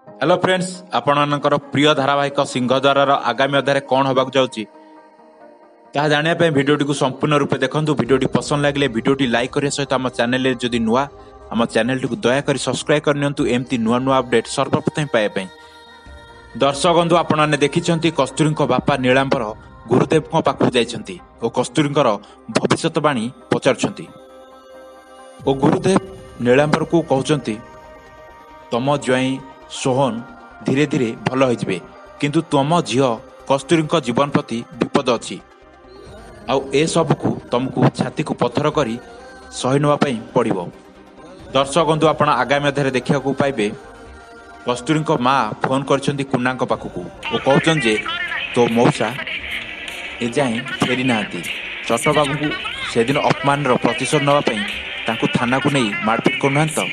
Hello friends आपणकर प्रिय धारावाहिक सिंहद्वार आगामी अध्याय कौन होबाक जाउची ताहा जानिया पे भिडियोटी को संपूर्ण रूपे देखंतु। भिडियोटी पसंद लागले भिडियोटी लाइक करिया सहित आम चैनल जदि नुआ आम चैनल टी दयाकोरी सब्सक्राइब करनियंतु एमती नुआ नुआ अपडेट सर्वप्रथम पाइबा पई। दर्शक बंधु आपण माने देखिछंती कस्तूरी बापा नीलांबर गुरुदेव पाखु जाइछंती और कस्तूरी भविष्यवाणी पचारुछंती और गुरुदेव नीलांबर को कहउछंती तम ज्वाई सोहन धीरे धीरे भल हो किंतु तुम झील कस्तूरी जीवन प्रति विपद अच्छी आउ ए सब को तुमको छाती को पत्थर करी सही नापी पड़ो। दर्शक बंधु आप आगामी अध्याय देखा पाइबे कस्तूरी माँ फोन कर कुना पाखक और कहते जे तो मौसा ए जाए फेरी ना चट्ट बाबू को से दिन अपमान प्रतिशोध नापी थाना को नहीं मारपिट करना तो